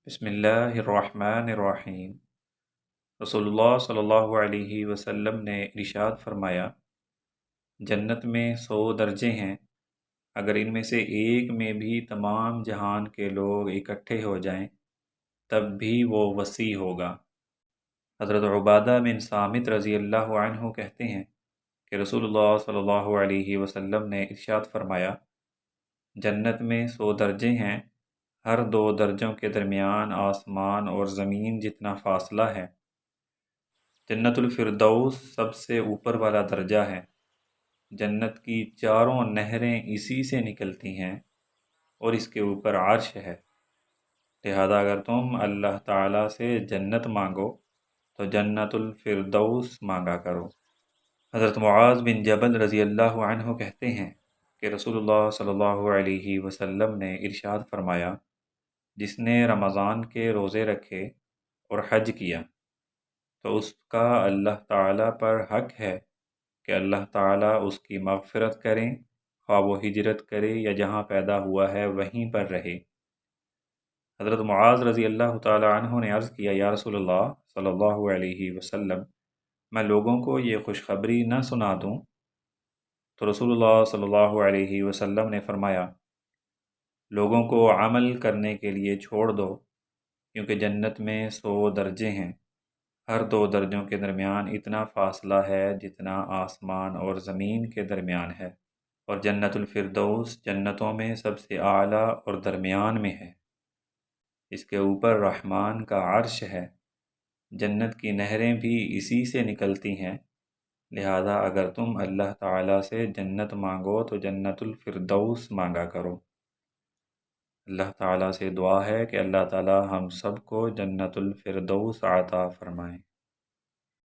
بسم اللہ الرحمن الرحیم۔ رسول اللہ صلی اللہ علیہ وسلم نے ارشاد فرمایا، جنت میں 100 درجے ہیں، اگر ان میں سے ایک میں بھی تمام جہان کے لوگ اکٹھے ہو جائیں تب بھی وہ وسیع ہوگا۔ حضرت عبادہ بن صامت رضی اللہ عنہ کہتے ہیں کہ رسول اللہ صلی اللہ علیہ وسلم نے ارشاد فرمایا، جنت میں 100 درجے ہیں، ہر 2 درجوں کے درمیان آسمان اور زمین جتنا فاصلہ ہے۔ جنت الفردوس سب سے اوپر والا درجہ ہے، جنت کی چاروں نہریں اسی سے نکلتی ہیں اور اس کے اوپر عرش ہے، لہذا اگر تم اللہ تعالیٰ سے جنت مانگو تو جنت الفردوس مانگا کرو۔ حضرت معاذ بن جبل رضی اللہ عنہ کہتے ہیں کہ رسول اللہ صلی اللہ علیہ وسلم نے ارشاد فرمایا، جس نے رمضان کے روزے رکھے اور حج کیا تو اس کا اللہ تعالیٰ پر حق ہے کہ اللہ تعالیٰ اس کی مغفرت کریں، خواہ وہ ہجرت کرے یا جہاں پیدا ہوا ہے وہیں پر رہے۔ حضرت معاذ رضی اللہ تعالیٰ عنہ نے عرض کیا، یا رسول اللہ صلی اللہ علیہ وسلم، میں لوگوں کو یہ خوشخبری نہ سنا دوں؟ تو رسول اللہ صلی اللہ علیہ وسلم نے فرمایا، لوگوں کو عمل کرنے کے لیے چھوڑ دو، کیونکہ جنت میں 100 درجے ہیں، ہر 2 درجوں کے درمیان اتنا فاصلہ ہے جتنا آسمان اور زمین کے درمیان ہے، اور جنت الفردوس جنتوں میں سب سے اعلیٰ اور درمیان میں ہے، اس کے اوپر رحمان کا عرش ہے، جنت کی نہریں بھی اسی سے نکلتی ہیں، لہذا اگر تم اللہ تعالیٰ سے جنت مانگو تو جنت الفردوس مانگا کرو۔ اللہ تعالیٰ سے دعا ہے کہ اللہ تعالیٰ ہم سب کو جنت الفردوس عطا فرمائیں۔